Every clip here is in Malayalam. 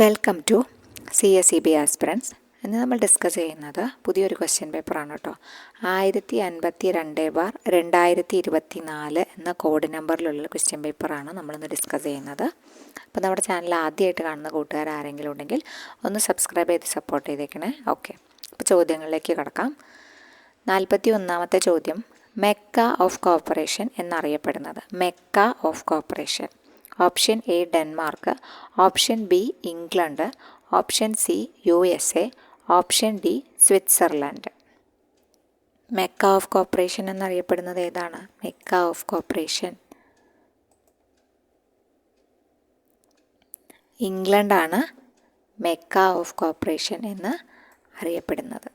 Welcome to CSEB aspirants. ഇന്ന് നമ്മൾ ഡിസ്കസ് ചെയ്യുന്നത് പുതിയൊരു ക്വസ്റ്റ്യൻ പേപ്പറാണ് കേട്ടോ. 1052/2024 എന്ന കോഡ് നമ്പറിലുള്ള ക്വസ്റ്റ്യൻ പേപ്പറാണ് നമ്മളിന്ന് ഡിസ്കസ് ചെയ്യുന്നത്. അപ്പോൾ നമ്മുടെ ചാനൽ ആദ്യമായിട്ട് കാണുന്ന കൂട്ടുകാർ ആരെങ്കിലും ഉണ്ടെങ്കിൽ ഒന്ന് സബ്സ്ക്രൈബ് ചെയ്ത് സപ്പോർട്ട് ചെയ്തേക്കണേ. ഓക്കെ, അപ്പോൾ ചോദ്യങ്ങളിലേക്ക് കടക്കാം. 41ാമത്തെ ചോദ്യം, മെക്ക ഓഫ് കോർപ്പറേഷൻ എന്നറിയപ്പെടുന്നത്. Mecca of cooperation. Option A Denmark, option B England, option C USA, option D Switzerland. Mecca of cooperation എന്നറിയപ്പെടുന്നത് ഏതാണ്? മെക്ക ഓഫ് കോർപ്പറേഷൻ ഇംഗ്ലണ്ടാണ് മെക്ക ഓഫ് കോർപ്പറേഷൻ എന്ന് അറിയപ്പെടുന്നത്.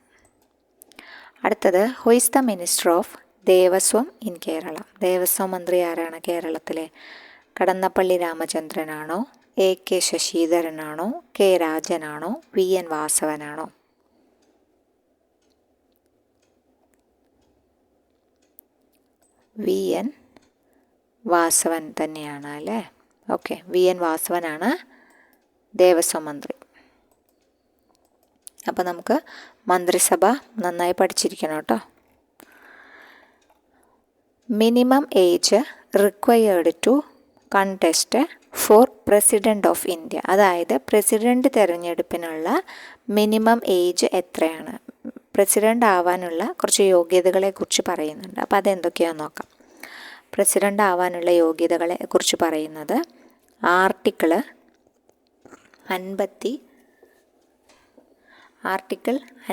അടുത്തത്, who is the minister of Devaswom in Kerala? ദേവസ്വം മന്ത്രി ആരാണ് കേരളത്തിലെ? Kadannappally രാമചന്ദ്രനാണോ, AK ശശിധരനാണോ, K രാജനാണോ, VN വാസവനാണോ? VN Vasavan തന്നെയാണ് അല്ലേ? ഓക്കെ, VN വാസവനാണ് ദേവസ്വം മന്ത്രി. അപ്പോൾ നമുക്ക് മന്ത്രിസഭ നന്നായി പഠിച്ചിരിക്കണം കേട്ടോ. Minimum age required to contest for president of India. അതായത് പ്രസിഡൻറ്റ് തിരഞ്ഞെടുപ്പിനുള്ള മിനിമം ഏജ് എത്രയാണ്? പ്രസിഡൻ്റ് ആവാനുള്ള കുറച്ച് യോഗ്യതകളെ കുറിച്ച് പറയുന്നുണ്ട്. അപ്പോൾ അതെന്തൊക്കെയാണെന്ന് നോക്കാം. പ്രസിഡൻ്റ് ആവാനുള്ള യോഗ്യതകളെ കുറിച്ച് പറയുന്നത് ആർട്ടിക്കിൾ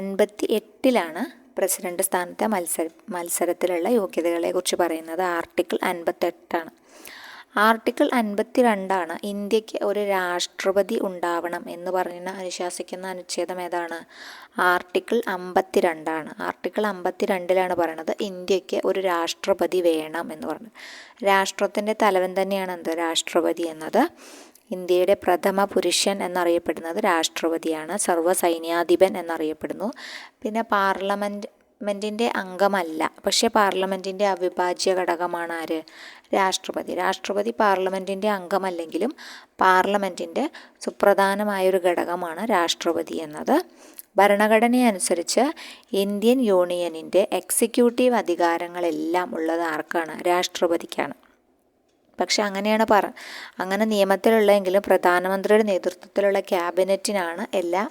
58 പ്രസിഡന്റ് സ്ഥാനത്തെ മത്സരത്തിലുള്ള യോഗ്യതകളെ കുറിച്ച് പറയുന്നത്. ആർട്ടിക്കിൾ 58. ആർട്ടിക്കിൾ 52 ഇന്ത്യക്ക് ഒരു രാഷ്ട്രപതി ഉണ്ടാവണം എന്ന് പറഞ്ഞ് അനുശാസിക്കുന്ന അനുച്ഛേദം ഏതാണ്? ആർട്ടിക്കിൾ 52. ആർട്ടിക്കിൾ 52 പറയുന്നത് ഇന്ത്യക്ക് ഒരു രാഷ്ട്രപതി വേണം എന്ന് പറഞ്ഞു. രാഷ്ട്രത്തിൻ്റെ തലവൻ തന്നെയാണ് എന്ത്? രാഷ്ട്രപതി എന്നത്. ഇന്ത്യയുടെ പ്രഥമ പുരുഷൻ എന്നറിയപ്പെടുന്നത് രാഷ്ട്രപതിയാണ്. സർവ്വസൈന്യാധിപൻ എന്നറിയപ്പെടുന്നു. പിന്നെ പാർലമെൻറ്റിൻ്റെ അംഗമല്ല, പക്ഷേ പാർലമെൻറ്റിൻ്റെ അവിഭാജ്യ ഘടകമാണ് ആര്? രാഷ്ട്രപതി. രാഷ്ട്രപതി പാർലമെൻറ്റിൻ്റെ അംഗമല്ലെങ്കിലും പാർലമെൻറ്റിൻ്റെ സുപ്രധാനമായൊരു ഘടകമാണ് രാഷ്ട്രപതി എന്നത്. ഭരണഘടനയനുസരിച്ച് ഇന്ത്യൻ യൂണിയനിൻ്റെ എക്സിക്യൂട്ടീവ് അധികാരങ്ങളെല്ലാം ഉള്ളത് ആർക്കാണ്? രാഷ്ട്രപതിക്കാണ്. പക്ഷെ അങ്ങനെ നിയമത്തിലുള്ളെങ്കിലും പ്രധാനമന്ത്രിയുടെ നേതൃത്വത്തിലുള്ള ക്യാബിനറ്റിനാണ് എല്ലാ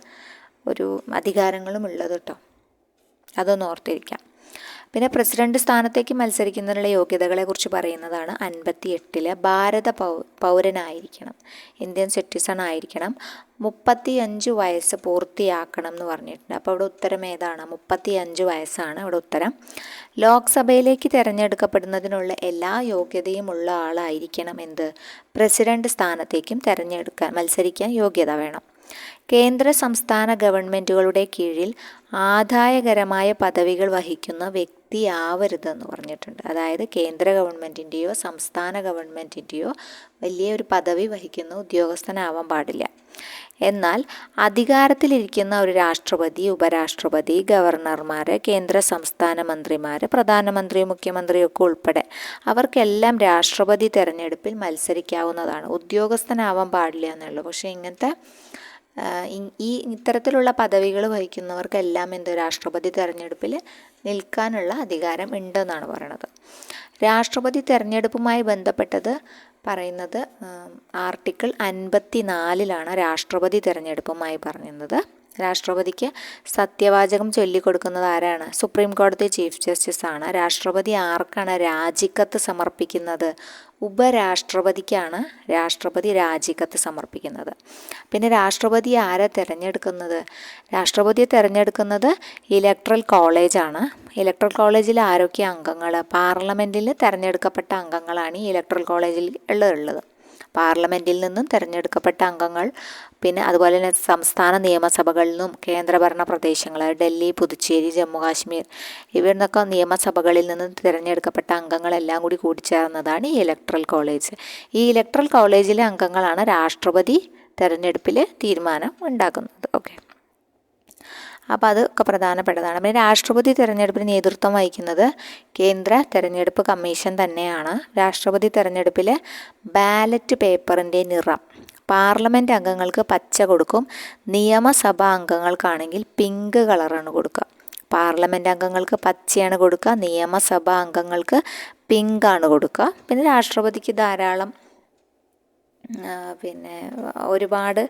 ഒരു അധികാരങ്ങളും ഉള്ളത് കേട്ടോ. അതൊന്ന് ഓർത്തിരിക്കാം. പിന്നെ പ്രസിഡന്റ് സ്ഥാനത്തേക്ക് മത്സരിക്കുന്നതിനുള്ള യോഗ്യതകളെ കുറിച്ച് പറയുന്നതാണ് 58. ഭാരത പൗരനായിരിക്കണം, ഇന്ത്യൻ സിറ്റിസൺ ആയിരിക്കണം, 35 വയസ്സ് പൂർത്തിയാക്കണം എന്ന് പറഞ്ഞിട്ടുണ്ട്. അപ്പോൾ ഇവിടെ ഉത്തരം ഏതാണ്? 35 വയസ്സാണ് ഇവിടെ ഉത്തരം. ലോക്സഭയിലേക്ക് തിരഞ്ഞെടുക്കപ്പെടുന്നതിനുള്ള എല്ലാ യോഗ്യതയും ഉള്ള ആളായിരിക്കണം എന്ത്? പ്രസിഡന്റ് സ്ഥാനത്തേക്കും മത്സരിക്കാൻ യോഗ്യത വേണം. കേന്ദ്ര സംസ്ഥാന ഗവൺമെൻറ്റുകളുടെ കീഴിൽ ആദായകരമായ പദവികൾ വഹിക്കുന്ന വ്യക്തിയാവരുതെന്ന് പറഞ്ഞിട്ടുണ്ട്. അതായത് കേന്ദ്ര ഗവൺമെൻറ്റിൻ്റെയോ സംസ്ഥാന ഗവൺമെൻറ്റിൻ്റെയോ വലിയൊരു പദവി വഹിക്കുന്ന ഉദ്യോഗസ്ഥനാവാൻ പാടില്ല. എന്നാൽ അധികാരത്തിലിരിക്കുന്ന ഒരു രാഷ്ട്രപതി, ഉപരാഷ്ട്രപതി, ഗവർണർമാർ, കേന്ദ്ര സംസ്ഥാന മന്ത്രിമാർ, പ്രധാനമന്ത്രി, മുഖ്യമന്ത്രിയൊക്കെ ഉൾപ്പെടെ അവർക്കെല്ലാം രാഷ്ട്രപതി തിരഞ്ഞെടുപ്പിൽ മത്സരിക്കാവുന്നതാണ്. ഉദ്യോഗസ്ഥനാവാൻ പാടില്ല എന്നുള്ളൂ. പക്ഷേ ഇത്തരത്തിലുള്ള പദവികൾ വഹിക്കുന്നവർക്കെല്ലാം രാഷ്ട്രപതി തിരഞ്ഞെടുപ്പിൽ നിൽക്കാനുള്ള അധികാരം ഉണ്ടെന്നാണ് പറയുന്നത്. രാഷ്ട്രപതി തിരഞ്ഞെടുപ്പുമായി ബന്ധപ്പെട്ടത് പറയുന്നത് ആർട്ടിക്കിൾ 54 രാഷ്ട്രപതി തിരഞ്ഞെടുപ്പുമായി പറയുന്നത്. രാഷ്ട്രപതിക്ക് സത്യവാചകം ചൊല്ലിക്കൊടുക്കുന്നത് ആരാണ്? സുപ്രീം കോടതി ചീഫ് ജസ്റ്റിസ് ആണ്. രാഷ്ട്രപതി ആർക്കാണ് രാജിക്കത്ത് സമർപ്പിക്കുന്നത്? ഉപരാഷ്ട്രപതിക്കാണ് രാഷ്ട്രപതി രാജിക്കത്ത് സമർപ്പിക്കുന്നത്. പിന്നെ രാഷ്ട്രപതി ആരെ തിരഞ്ഞെടുക്കുന്നത്? രാഷ്ട്രപതിയെ തിരഞ്ഞെടുക്കുന്നത് ഇലക്ട്രൽ കോളേജാണ്. ഇലക്ട്രൽ കോളേജിൽ ആരൊക്കെ അംഗങ്ങൾ? പാർലമെൻറ്റിൽ തിരഞ്ഞെടുക്കപ്പെട്ട അംഗങ്ങളാണ് ഈ ഇലക്ട്രൽ കോളേജിൽ ഉള്ളത്. പാർലമെൻറ്റിൽ നിന്നും തിരഞ്ഞെടുക്കപ്പെട്ട അംഗങ്ങൾ, പിന്നെ അതുപോലെ തന്നെ സംസ്ഥാന നിയമസഭകളിൽ നിന്നും കേന്ദ്രഭരണ പ്രദേശങ്ങൾ ഡൽഹി, പുതുച്ചേരി, ജമ്മു കാശ്മീർ ഇവിടെ നിന്നൊക്കെ നിയമസഭകളിൽ നിന്നും തിരഞ്ഞെടുക്കപ്പെട്ട അംഗങ്ങളെല്ലാം കൂടി കൂടിച്ചേർന്നതാണ് ഈ ഇലക്ട്രൽ കോളേജ്. ഈ ഇലക്ട്രൽ കോളേജിലെ അംഗങ്ങളാണ് രാഷ്ട്രപതി തിരഞ്ഞെടുപ്പിൽ തീരുമാനം ഉണ്ടാക്കുന്നത്. ഓക്കെ, അപ്പോൾ അതൊക്കെ പ്രധാനപ്പെട്ടതാണ്. പിന്നെ രാഷ്ട്രപതി തിരഞ്ഞെടുപ്പിന് നേതൃത്വം വഹിക്കുന്നത് കേന്ദ്ര തിരഞ്ഞെടുപ്പ് കമ്മീഷൻ തന്നെയാണ്. രാഷ്ട്രപതി തിരഞ്ഞെടുപ്പിൽ ബാലറ്റ് പേപ്പറിൻ്റെ നിറം പാർലമെൻറ്റ് അംഗങ്ങൾക്ക് പച്ച കൊടുക്കും, നിയമസഭാ അംഗങ്ങൾക്കാണെങ്കിൽ പിങ്ക് കളറാണ് കൊടുക്കുക. പാർലമെൻറ്റ് അംഗങ്ങൾക്ക് പച്ചയാണ് കൊടുക്കുക, നിയമസഭാ അംഗങ്ങൾക്ക് പിങ്കാണ് കൊടുക്കുക. പിന്നെ രാഷ്ട്രപതിക്ക് ധാരാളം ഒരുപാട്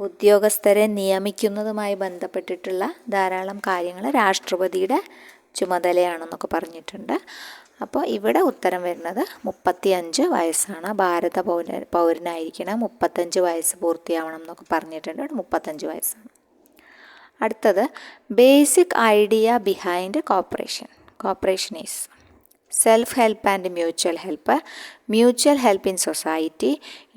ഉദ്യോഗസ്ഥരെ നിയമിക്കുന്നതുമായി ബന്ധപ്പെട്ടിട്ടുള്ള ധാരാളം കാര്യങ്ങൾ രാഷ്ട്രപതിയുടെ ചുമതലയാണെന്നൊക്കെ പറഞ്ഞിട്ടുണ്ട്. അപ്പോൾ ഇവിടെ ഉത്തരം വരുന്നത് 35 വയസ്സാണ്. ഭാരത പൗരനായിരിക്കണം, 35 വയസ്സ് പൂർത്തിയാവണം എന്നൊക്കെ പറഞ്ഞിട്ടുണ്ട്. 35 വയസ്സാണ്. അടുത്തത് basic idea behind cooperation is self help and mutual help in society,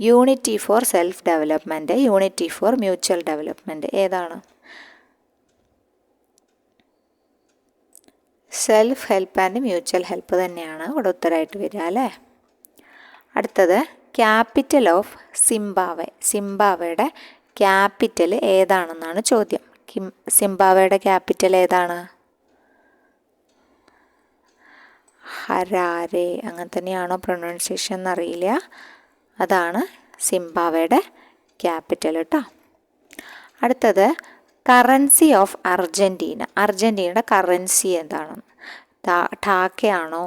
unity for self development, unity for mutual development. ഏതാണ്? Self help and mutual help തന്നെയാണ് ഇവിടെ ഉത്തരമായിട്ട് വരിക അല്ലേ. അടുത്തത് ക്യാപിറ്റൽ ഓഫ് സിംബാബ്വേയുടെ ക്യാപിറ്റൽ ഏതാണെന്നാണ് ചോദ്യം. സിംബാബ്വേയുടെ ക്യാപിറ്റൽ ഏതാണ്? ഹരാരെ, അങ്ങനെ തന്നെയാണോ പ്രൊനൗൺസിയേഷൻ എന്നറിയില്ല. അതാണ് സിംബാബ്വേയുടെ ക്യാപിറ്റൽ കേട്ടോ. അടുത്തത് കറൻസി ഓഫ് അർജൻറ്റീനയുടെ കറൻസി എന്താണ്? ടാക്കയാണോ,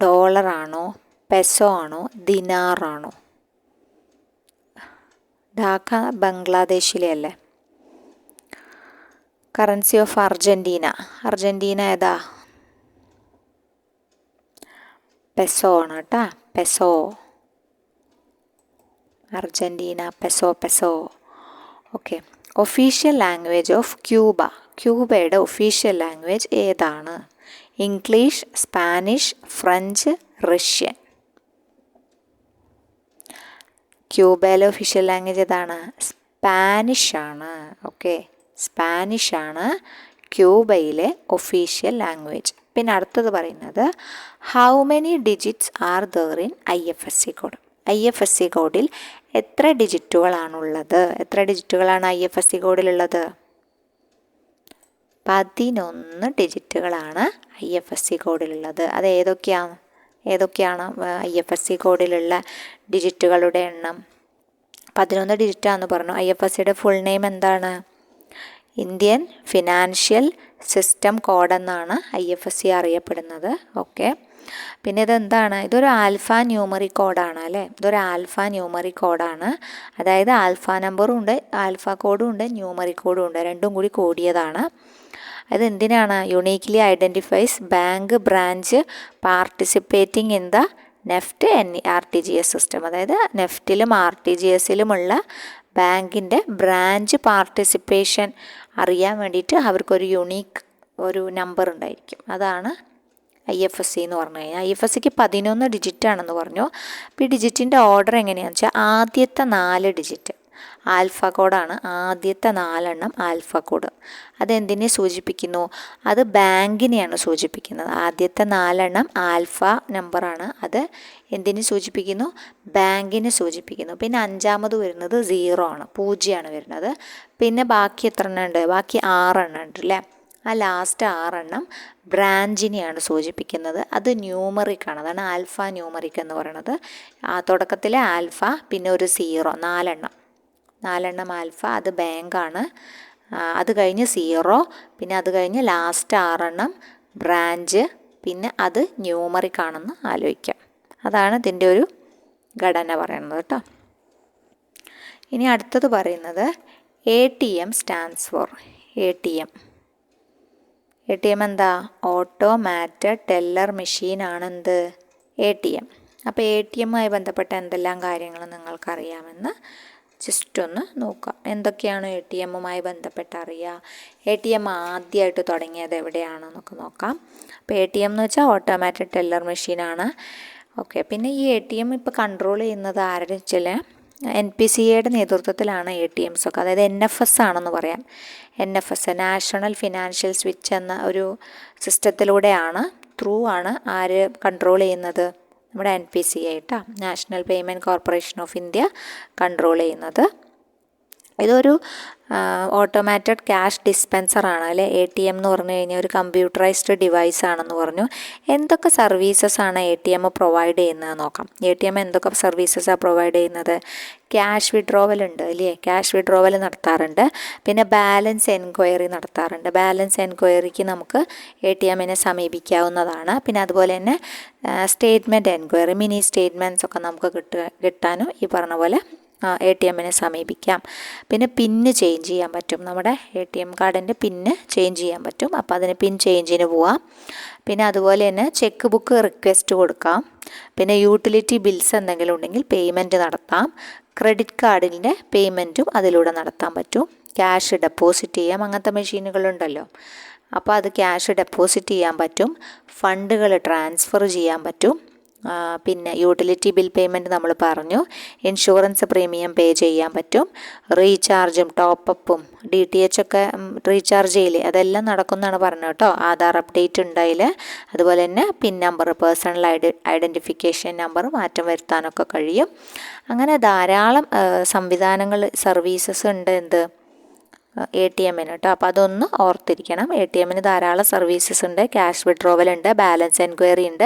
ഡോളറാണോ, പെസോ ആണോ, ദിനാറാണോ? ധാക്ക ബംഗ്ലാദേശിലെ അല്ലേ. കറൻസി ഓഫ് അർജൻറ്റീന ഏതാ? പെസോ ആണ് കേട്ടോ. Peso. Argentina peso. Okay. Official language of ക്യൂബയുടെ ഒഫീഷ്യൽ ലാംഗ്വേജ് ഏതാണ്? English, Spanish, French, Russian. ക്യൂബയിലെ ഒഫീഷ്യൽ ലാംഗ്വേജ് ഏതാണ്? സ്പാനിഷാണ്. ഓക്കെ, സ്പാനിഷാണ് ക്യൂബയിലെ ഒഫീഷ്യൽ ലാംഗ്വേജ്. പിന്നെ അടുത്തത് പറയുന്നത് how many digits are there in IFSC code? IFSC കോഡിൽ എത്ര ഡിജിറ്റുകളാണുള്ളത്? എത്ര ഡിജിറ്റുകളാണ് IFSC കോഡിലുള്ളത്? 11 ഡിജിറ്റുകളാണ് IFSC കോഡിലുള്ളത്. അത് ഏതൊക്കെയാണ് IFSC കോഡിലുള്ള ഡിജിറ്റുകളുടെ എണ്ണം? 11 ഡിജിറ്റാന്ന് പറഞ്ഞു. IFSCയുടെ ഫുൾ നെയിം എന്താണ്? ഇന്ത്യൻ ഫിനാൻഷ്യൽ സിസ്റ്റം കോഡ് എന്നാണ് IFSC അറിയപ്പെടുന്നത്. ഓക്കെ. പിന്നെ ഇതെന്താണ്? ഇതൊരു ആൽഫ ന്യൂമറിക് കോഡാണ് അല്ലേ. ഇതൊരു ആൽഫ ന്യൂമറിക് കോഡാണ്. അതായത് ആൽഫ നമ്പറും ഉണ്ട്, ആൽഫ കോഡും ഉണ്ട്, ന്യൂമറിക് കോഡും ഉണ്ട്. രണ്ടും കൂടി കൂടിയതാണ്. അത് എന്തിനാണ്? Uniquely identifies bank branch participating in the NEFT RTGS system. അതായത് നെഫ്റ്റിലും RTGSലുമുള്ള ബാങ്കിൻ്റെ ബ്രാഞ്ച് പാർട്ടിസിപ്പേഷൻ അറിയാൻ വേണ്ടിയിട്ട് അവർക്കൊരു യുണീക്ക് നമ്പർ ഉണ്ടായിരിക്കും. അതാണ് IFSC എന്ന് പറഞ്ഞു കഴിഞ്ഞാൽ. IFSCക്ക് 11 ഡിജിറ്റാണെന്ന് പറഞ്ഞു. അപ്പോൾ ഈ ഡിജിറ്റിൻ്റെ ഓർഡർ എങ്ങനെയാണെന്ന് വെച്ചാൽ ആദ്യത്തെ 4 ഡിജിറ്റ് ആൽഫ കോഡാണ്. ആദ്യത്തെ 4 എണ്ണം ആൽഫ കോഡ്. അതെന്തിനെ സൂചിപ്പിക്കുന്നു? അത് ബാങ്കിനെയാണ് സൂചിപ്പിക്കുന്നത്. ആദ്യത്തെ 4 എണ്ണം ആൽഫ നമ്പറാണ്. അത് എന്തിനെ സൂചിപ്പിക്കുന്നു? ബാങ്കിനെ സൂചിപ്പിക്കുന്നു. പിന്നെ 5ാമത് വരുന്നത് 0 ആണ്, 0 വരുന്നത്. പിന്നെ ബാക്കി എത്ര എണ്ണം ഉണ്ട്? ബാക്കി 6 എണ്ണം ഉണ്ട് അല്ലേ. ആ ലാസ്റ്റ് 6 എണ്ണം ബ്രാഞ്ചിനെയാണ് സൂചിപ്പിക്കുന്നത്. അത് ന്യൂമറിക് ആണ്. അതാണ് ആൽഫ ന്യൂമറിക് എന്ന് പറയുന്നത്. തുടക്കത്തിലെ ആൽഫ, പിന്നെ ഒരു 0, 4 എണ്ണം ആൽഫ, അത് ബാങ്കാണ്. അത് കഴിഞ്ഞ് 0, പിന്നെ അത് കഴിഞ്ഞ് ലാസ്റ്റ് 6 എണ്ണം ബ്രാഞ്ച്, പിന്നെ അത് ന്യൂമറിക് ആണെന്ന് ആലോചിക്കാം. അതാണ് ഇതിൻ്റെ ഒരു ഘടന പറയുന്നത് കേട്ടോ. ഇനി അടുത്തത് പറയുന്നത് ATM സ്റ്റാൻഡ്സ് ഫോർ. ATM എന്താ? ഓട്ടോമാറ്റഡ് ടെല്ലർ മെഷീൻ ആണെന്ത്? ATM. അപ്പോൾ ATMമായി ബന്ധപ്പെട്ട എന്തെല്ലാം കാര്യങ്ങൾ നിങ്ങൾക്കറിയാമെന്ന് ജസ്റ്റ് ഒന്ന് നോക്കാം. എന്തൊക്കെയാണ് ATMുമായി ബന്ധപ്പെട്ട് അറിയുക? ATM ആദ്യമായിട്ട് തുടങ്ങിയത് എവിടെയാണെന്നൊക്കെ നോക്കാം. അപ്പോൾ ATM എന്ന് വെച്ചാൽ ഓട്ടോമാറ്റഡ് ടെല്ലർ മെഷീനാണ്. ഓക്കെ. പിന്നെ ഈ ATM ഇപ്പോൾ കൺട്രോൾ ചെയ്യുന്നത് ആരുടെ വെച്ചാൽ NPCAയുടെ നേതൃത്വത്തിലാണ് ATMs ഒക്കെ. അതായത് NFS ആണെന്ന് പറയാം. NFS നാഷണൽ ഫിനാൻഷ്യൽ സ്വിച്ച് എന്ന ഒരു സിസ്റ്റത്തിലൂടെയാണ് ആണ് ആര് കൺട്രോൾ ചെയ്യുന്നത്? നമ്മുടെ NPCA national payment corporation of India control ചെയ്യുന്നത്. ഇതൊരു ഓട്ടോമാറ്റഡ് ക്യാഷ് ഡിസ്പെൻസറാണ് അല്ലെ. ATM എന്ന് പറഞ്ഞു കഴിഞ്ഞാൽ ഒരു കമ്പ്യൂട്ടറൈസ്ഡ് ഡിവൈസ് ആണെന്ന് പറഞ്ഞു. എന്തൊക്കെ സർവീസസ് ആണ് ATM പ്രൊവൈഡ് ചെയ്യുന്നത് നോക്കാം. ATM എന്തൊക്കെ സർവീസസാണ് പ്രൊവൈഡ് ചെയ്യുന്നത്? ക്യാഷ് വിഡ്രോവൽ ഉണ്ട് അല്ലേ, ക്യാഷ് വിഡ്രോവൽ നടത്താറുണ്ട്. പിന്നെ ബാലൻസ് എൻക്വയറി നടത്താറുണ്ട്. ബാലൻസ് എൻക്വയറിക്ക് നമുക്ക് ATMനെ സമീപിക്കാവുന്നതാണ്. പിന്നെ അതുപോലെ തന്നെ സ്റ്റേറ്റ്മെൻറ്റ് എൻക്വയറി, മിനി സ്റ്റേറ്റ്മെൻറ്റ്സ് ഒക്കെ നമുക്ക് കിട്ടാനും ഈ പറഞ്ഞ പോലെ ATMനെ സമീപിക്കാം. പിന്നെ പിന്ന് ചേഞ്ച് ചെയ്യാൻ പറ്റും. നമ്മുടെ ATM കാർഡിൻ്റെ പിന്ന് ചേഞ്ച് ചെയ്യാൻ പറ്റും. അപ്പോൾ അതിന് പിൻ ചേഞ്ചിന് പോവാം. പിന്നെ അതുപോലെ തന്നെ ചെക്ക് ബുക്ക് റിക്വസ്റ്റ് കൊടുക്കാം. പിന്നെ യൂട്ടിലിറ്റി ബിൽസ് എന്തെങ്കിലും ഉണ്ടെങ്കിൽ പേയ്മെൻറ്റ് നടത്താം. ക്രെഡിറ്റ് കാർഡിൻ്റെ പേയ്മെൻറ്റും അതിലൂടെ നടത്താൻ പറ്റും. ക്യാഷ് ഡെപ്പോസിറ്റ് ചെയ്യാം. അങ്ങനത്തെ മെഷീനുകളുണ്ടല്ലോ, അപ്പോൾ അത് ക്യാഷ് ഡെപ്പോസിറ്റ് ചെയ്യാൻ പറ്റും. ഫണ്ടുകൾ ട്രാൻസ്ഫർ ചെയ്യാൻ പറ്റും. പിന്നെ യൂട്ടിലിറ്റി ബിൽ പേയ്മെൻറ്റ് നമ്മൾ പറഞ്ഞു. ഇൻഷുറൻസ് പ്രീമിയം പേ ചെയ്യാൻ പറ്റും. റീചാർജും ടോപ്പപ്പും DTH ഒക്കെ റീചാർജ് ചെയ്യില്ലേ, അതെല്ലാം നടക്കുന്നതാണ് പറഞ്ഞത് കേട്ടോ. ആധാർ അപ്ഡേറ്റ് ഉണ്ടായിൽ, അതുപോലെ തന്നെ pin number, personal identification number മാറ്റം വരുത്താനൊക്കെ കഴിയും. അങ്ങനെ ധാരാളം സംവിധാനങ്ങൾ, സർവീസസ് ഉണ്ട് എന്ത് ATMന് കേട്ടോ. അപ്പോൾ അതൊന്ന് ഓർത്തിരിക്കണം. ATMന് ധാരാളം സർവീസസ് ഉണ്ട്. ക്യാഷ് വിഡ്രോവൽ ഉണ്ട്, ബാലൻസ് എൻക്വയറി ഉണ്ട്,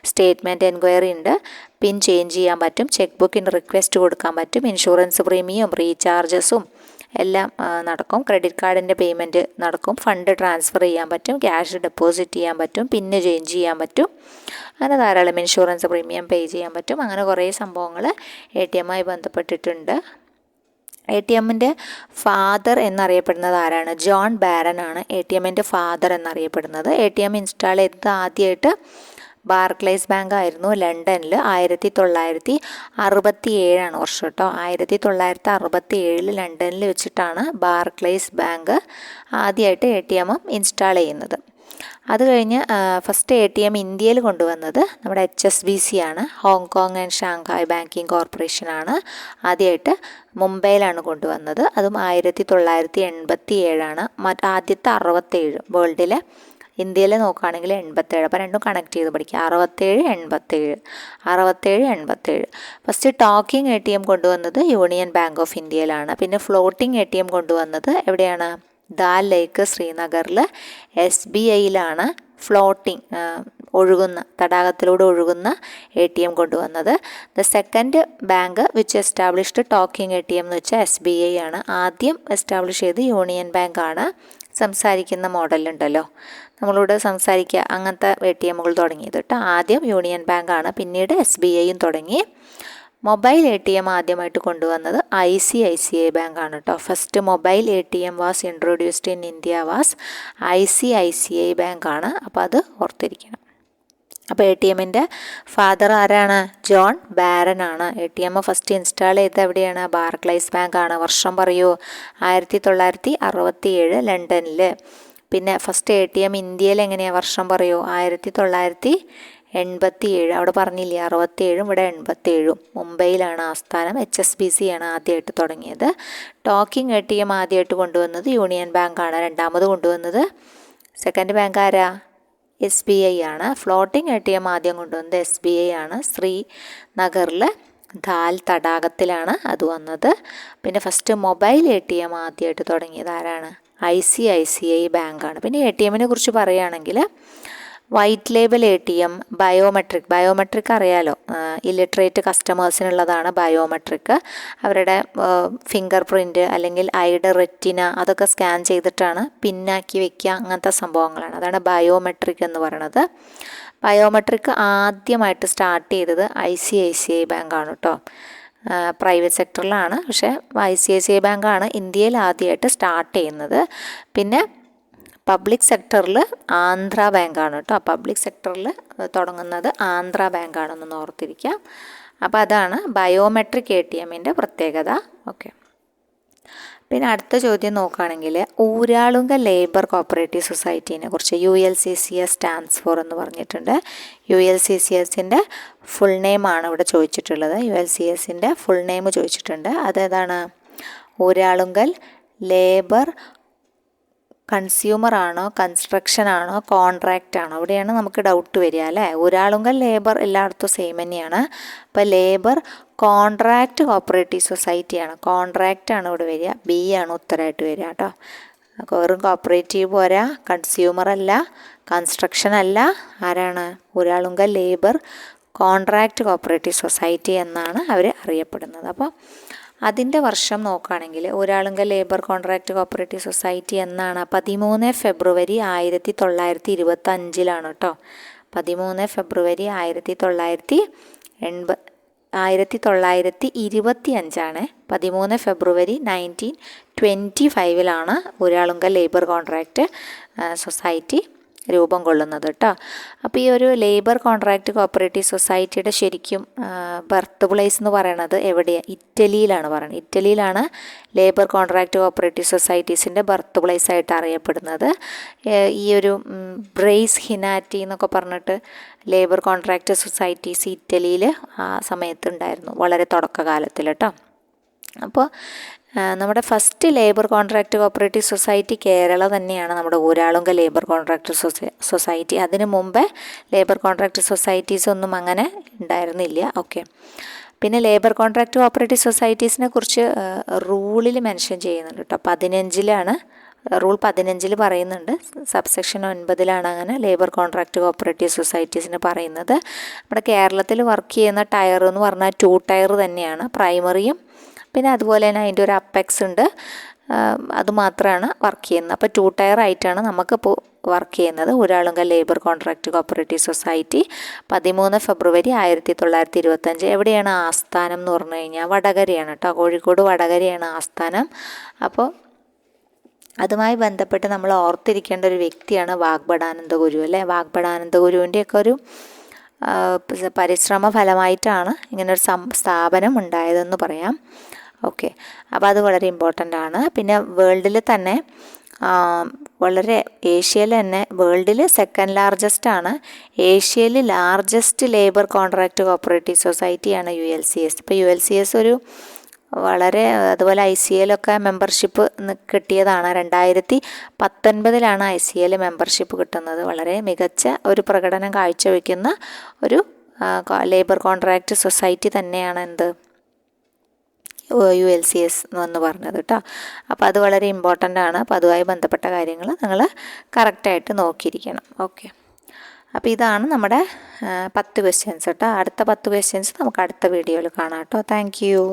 സ്റ്റേറ്റ്മെൻറ്റ് എൻക്വയറി ഉണ്ട്, പിൻ ചേഞ്ച് ചെയ്യാൻ പറ്റും, ചെക്ക് ബുക്കിന് റിക്വസ്റ്റ് കൊടുക്കാൻ പറ്റും, ഇൻഷുറൻസ് പ്രീമിയം, റീചാർജസും എല്ലാം നടക്കും. ക്രെഡിറ്റ് കാർഡിൻ്റെ പേയ്മെൻറ്റ് നടക്കും. ഫണ്ട് ട്രാൻസ്ഫർ ചെയ്യാൻ പറ്റും, ക്യാഷ് ഡെപ്പോസിറ്റ് ചെയ്യാൻ പറ്റും, പിന്ന് ചേഞ്ച് ചെയ്യാൻ പറ്റും. അങ്ങനെ ധാരാളം ഇൻഷുറൻസ് പ്രീമിയം പേ ചെയ്യാൻ പറ്റും. അങ്ങനെ കുറേ സംഭവങ്ങൾ ATMമായി ബന്ധപ്പെട്ടിട്ടുണ്ട്. ATMൻ്റെ ഫാദർ എന്നറിയപ്പെടുന്നത് ആരാണ്? ജോൺ ബാരൻ ആണ് ATMൻ്റെ ഫാദർ എന്നറിയപ്പെടുന്നത്. ATM ഇൻസ്റ്റാൾ ചെയ്തത് ആദ്യമായിട്ട് ബാർക്ലേസ് ബാങ്ക് ആയിരുന്നു ലണ്ടനിൽ. 1967 വർഷം കേട്ടോ. 1967 ലണ്ടനിൽ വെച്ചിട്ടാണ് ബാർക്ലേസ് ബാങ്ക് ആദ്യമായിട്ട് ATM ഇൻസ്റ്റാൾ ചെയ്യുന്നത്. അത് കഴിഞ്ഞ് ഫസ്റ്റ് ATM ഇന്ത്യയിൽ കൊണ്ടുവന്നത് നമ്മുടെ HSBC ആണ്. ഹോങ്കോങ് ആൻഡ് ഷാങ്ഹായ് ബാങ്കിങ് കോർപ്പറേഷനാണ് ആദ്യമായിട്ട് മുംബൈയിലാണ് കൊണ്ടുവന്നത്. അതും 1987 ആദ്യത്തെ 67 വേൾഡിലെ. ഇന്ത്യയിൽ നോക്കുകയാണെങ്കിൽ 87. അപ്പോൾ രണ്ടും കണക്ട് ചെയ്ത് പഠിക്കുക. 67 ഫസ്റ്റ് ടോക്കിംഗ് ATM കൊണ്ടുവന്നത് യൂണിയൻ ബാങ്ക് ഓഫ് ഇന്ത്യയിലാണ്. പിന്നെ ഫ്ലോട്ടിംഗ് ATM കൊണ്ടുവന്നത് എവിടെയാണ്? ദാൽ ലേക്ക് ശ്രീനഗറിൽ SBIയിലാണ് ഫ്ലോട്ടിംഗ് ഒഴുകുന്ന, തടാകത്തിലൂടെ ഒഴുകുന്ന ATM കൊണ്ടുവന്നത്. The second bank which established talking ATM എന്ന് വെച്ചാൽ SBI ആണ്. ആദ്യം എസ്റ്റാബ്ലിഷ് ചെയ്ത് യൂണിയൻ ബാങ്ക് ആണ്. സംസാരിക്കുന്ന മോഡലുണ്ടല്ലോ, നമ്മളോട് സംസാരിക്കുക, അങ്ങനത്തെ ATMകൾ തുടങ്ങിയത് കേട്ടോ. ആദ്യം യൂണിയൻ ബാങ്ക് ആണ്, പിന്നീട് SBIയും തുടങ്ങി. മൊബൈൽ ATM ആദ്യമായിട്ട് കൊണ്ടുവന്നത് ICICI ബാങ്ക് ആണ് കേട്ടോ. First mobile ATM was introduced in India was ICICI bank ആണ്. അപ്പോൾ അത് ഓർത്തിരിക്കണം. അപ്പോൾ ATMൻ്റെ ഫാദർ ആരാണ്? ജോൺ ബാരൻ ആണ്. ATM ഫസ്റ്റ് ഇൻസ്റ്റാൾ ചെയ്തത് എവിടെയാണ്? ബാർക്ലേസ് ബാങ്ക് ആണ്. വർഷം പറയൂ? 1967 ലണ്ടനിൽ. പിന്നെ ഫസ്റ്റ് ATM ഇന്ത്യയിൽ എങ്ങനെയാണ്? വർഷം പറയൂ? 1987. അവിടെ പറഞ്ഞില്ലേ 67, ഇവിടെ 87. മുംബൈയിലാണ് ആസ്ഥാനം. HSBC ആണ് ആദ്യമായിട്ട് തുടങ്ങിയത്. ടോക്കിംഗ് ATM ആദ്യമായിട്ട് കൊണ്ടുവന്നത് യൂണിയൻ ബാങ്ക് ആണ്. രണ്ടാമത് കൊണ്ടുവന്നത് സെക്കൻഡ് ബാങ്ക് ആരാ? SBI ആണ്. ഫ്ലോട്ടിംഗ് ATM ആദ്യം കൊണ്ടുവന്നത് SBI ആണ്. ശ്രീനഗറിൽ ദാൽ തടാകത്തിലാണ് അത് വന്നത്. പിന്നെ ഫസ്റ്റ് മൊബൈൽ ATM ആദ്യമായിട്ട് തുടങ്ങിയത് ആരാണ്? ICICI ബാങ്കാണ്. പിന്നെ ATMനെ കുറിച്ച് പറയുകയാണെങ്കിൽ വൈറ്റ് ലേബൽ ATM, ബയോമെട്രിക് അറിയാലോ, ഇല്ലിട്രേറ്റ് കസ്റ്റമേഴ്സിനുള്ളതാണ് ബയോമെട്രിക്. അവരുടെ ഫിംഗർ പ്രിൻറ്റ് അല്ലെങ്കിൽ ഐയുടെ റെറ്റിന അതൊക്കെ സ്കാൻ ചെയ്തിട്ടാണ് പിന്നാക്കി വെക്കുക, അങ്ങനത്തെ സംഭവങ്ങളാണ്. അതാണ് ബയോമെട്രിക് എന്ന് പറയുന്നത്. ബയോമെട്രിക് ആദ്യമായിട്ട് സ്റ്റാർട്ട് ചെയ്തത് ICICI ബാങ്കാണ് കേട്ടോ. പ്രൈവറ്റ് സെക്ടറിലാണ്, പക്ഷേ ICICI ബാങ്കാണ് ഇന്ത്യയിൽ ആദ്യമായിട്ട് സ്റ്റാർട്ട് ചെയ്യുന്നത്. പിന്നെ പബ്ലിക് സെക്ടറിൽ ആന്ധ്ര ബാങ്കാണ് കേട്ടോ. പബ്ലിക് സെക്ടറിൽ തുടങ്ങുന്നത് ആന്ധ്ര ബാങ്കാണെന്ന് ഓർത്തിരിക്കുക. അപ്പോൾ അതാണ് ബയോമെട്രിക് ATMൻ്റെ പ്രത്യേകത. ഓക്കെ, പിന്നെ അടുത്ത ചോദ്യം നോക്കുകയാണെങ്കിൽ ഊരാളുങ്കൽ ലേബർ കോപ്പറേറ്റീവ് സൊസൈറ്റീനെ കുറിച്ച് ULCCS സ്റ്റാൻഡ്സ് ഫോർ എന്ന് പറഞ്ഞിട്ടുണ്ട്. ULCCSൻ്റെ ഫുൾ നെയിമാണ് ഇവിടെ ചോദിച്ചിട്ടുള്ളത്. ULCSൻ്റെ ഫുൾ നെയിം ചോദിച്ചിട്ടുണ്ട്. അതേതാണ്? ഊരാളുങ്കൽ ലേബർ കൺസ്യൂമർ ആണോ, കൺസ്ട്രക്ഷൻ ആണോ, കോൺട്രാക്റ്റ് ആണോ? ഇവിടെയാണ് നമുക്ക് ഡൗട്ട് വരിക അല്ലേ. ഊരാളുങ്കൽ ലേബർ എല്ലായിടത്തും സെയിം തന്നെയാണ്. അപ്പോൾ ലേബർ കോൺട്രാക്റ്റ് കോപ്പറേറ്റീവ് സൊസൈറ്റിയാണ്, കോൺട്രാക്റ്റ് ആണ് ഇവിടെ വരിക. ബി ആണ് ഉത്തരമായിട്ട് വരിക കേട്ടോ. വെറും കോപ്പറേറ്റീവ് പോരാ, കൺസ്യൂമർ അല്ല, കൺസ്ട്രക്ഷൻ അല്ല, ആരാണ്? Uralungal labour contract cooperative society എന്നാണ് അവർ അറിയപ്പെടുന്നത്. അപ്പോൾ അതിൻ്റെ വർഷം നോക്കുകയാണെങ്കിൽ Uralungal labour contract cooperative society എന്നാണ്? 13 ഫെബ്രുവരി 1925 കേട്ടോ. 13 ഫെബ്രുവരി 1925 13 ഫെബ്രുവരി 1925 ഊരാളുങ്കൽ ലേബർ കോൺട്രാക്റ്റ് സൊസൈറ്റി രൂപം കൊള്ളുന്നത് കേട്ടോ. അപ്പോൾ ഈ ഒരു ലേബർ കോൺട്രാക്റ്റ് കോപ്പറേറ്റീവ് സൊസൈറ്റിയുടെ ശരിക്കും ബർത്ത് പ്ലേസ് എന്ന് പറയുന്നത് എവിടെയാണ്? ഇറ്റലിയിലാണ് പറയുന്നത്. ഇറ്റലിയിലാണ് ലേബർ കോൺട്രാക്റ്റ് കോപ്പറേറ്റീവ് സൊസൈറ്റീസിൻ്റെ ബർത്ത് പ്ലേസ് ആയിട്ട് അറിയപ്പെടുന്നത്. ഈ ഒരു ബ്രേസ് ഹിനാറ്റി എന്നൊക്കെ പറഞ്ഞിട്ട് ലേബർ കോൺട്രാക്റ്റ് സൊസൈറ്റീസ് ഇറ്റലിയിൽ ആ സമയത്ത് ഉണ്ടായിരുന്നു, വളരെ തുടക്കകാലത്തിൽ കേട്ടോ. അപ്പോൾ നമ്മുടെ first labour contract cooperative society Kerala തന്നെയാണ്, നമ്മുടെ ഊരാളുങ്കൽ ലേബർ കോൺട്രാക്റ്റ് സൊസൈറ്റി. അതിന് മുമ്പേ ലേബർ കോൺട്രാക്റ്റ് സൊസൈറ്റീസ് ഒന്നും അങ്ങനെ ഉണ്ടായിരുന്നില്ല. ഓക്കെ. പിന്നെ ലേബർ കോൺട്രാക്റ്റ് കോപ്പറേറ്റീവ് സൊസൈറ്റീസിനെ കുറിച്ച് റൂളിൽ മെൻഷൻ ചെയ്യുന്നുണ്ട് കേട്ടോ. 15 റൂൾ 15 പറയുന്നുണ്ട്. സബ്സെക്ഷൻ 9 അങ്ങനെ ലേബർ കോൺട്രാക്റ്റ് കോപ്പറേറ്റീവ് സൊസൈറ്റീസിന് പറയുന്നത്. നമ്മുടെ കേരളത്തിൽ വർക്ക് ചെയ്യുന്ന ടയർ എന്ന് പറഞ്ഞാൽ 2 ടയർ തന്നെയാണ്, പ്രൈമറിയും പിന്നെ അതുപോലെ തന്നെ അതിൻ്റെ ഒരു അപ്പെക്സ് ഉണ്ട്, അതുമാത്രമാണ് വർക്ക് ചെയ്യുന്നത്. അപ്പോൾ 2 ടയർ ആയിട്ടാണ് നമുക്കിപ്പോൾ വർക്ക് ചെയ്യുന്നത് Uralungal labour contract cooperative society. 13 ഫെബ്രുവരി 1925. എവിടെയാണ് ആസ്ഥാനം എന്ന് പറഞ്ഞു കഴിഞ്ഞാൽ? വടകരയാണ് കേട്ടോ. കോഴിക്കോട് വടകരയാണ് ആസ്ഥാനം. അപ്പോൾ അതുമായി ബന്ധപ്പെട്ട് നമ്മൾ ഓർത്തിരിക്കേണ്ട ഒരു വ്യക്തിയാണ് വാഗ്ഭടാനന്ദ ഗുരു അല്ലേ. വാഗ്ഭടാനന്ദ ഗുരുവിൻ്റെയൊക്കെ ഒരു പരിശ്രമ ഫലമായിട്ടാണ് ഇങ്ങനൊരു സ്ഥാപനം ഉണ്ടായതെന്ന് പറയാം. ഓക്കെ. അപ്പോൾ അത് വളരെ ഇമ്പോർട്ടൻ്റ് ആണ്. പിന്നെ വേൾഡിൽ തന്നെ വളരെ ഏഷ്യയിൽ തന്നെ വേൾഡിൽ സെക്കൻഡ് ലാർജസ്റ്റ് ആണ്. ഏഷ്യയിൽ ലാർജസ്റ്റ് ലേബർ കോൺട്രാക്റ്റ് കോപ്പറേറ്റീവ് സൊസൈറ്റിയാണ് ULCS. ഇപ്പോൾ ULCS ഒരു വളരെ, അതുപോലെ ICL മെമ്പർഷിപ്പ് കിട്ടിയതാണ്. 2019 ICL മെമ്പർഷിപ്പ് കിട്ടുന്നത്. വളരെ മികച്ച ഒരു പ്രകടനം കാഴ്ചവെക്കുന്ന ഒരു ലേബർ കോൺട്രാക്റ്റ് സൊസൈറ്റി തന്നെയാണ് എന്ത് ULCS എന്ന് പറഞ്ഞത് കേട്ടോ. അപ്പോൾ അത് വളരെ ഇമ്പോർട്ടൻ്റ് ആണ്. അപ്പോൾ അതുമായി ബന്ധപ്പെട്ട കാര്യങ്ങൾ നിങ്ങൾ കറക്റ്റായിട്ട് നോക്കിയിരിക്കണം. ഓക്കെ. അപ്പോൾ ഇതാണ് നമ്മുടെ 10 ക്വസ്റ്റ്യൻസ് കേട്ടോ. അടുത്ത 10 ക്വസ്റ്റ്യൻസ് നമുക്ക് അടുത്ത വീഡിയോയിൽ കാണാം കേട്ടോ. Thank you.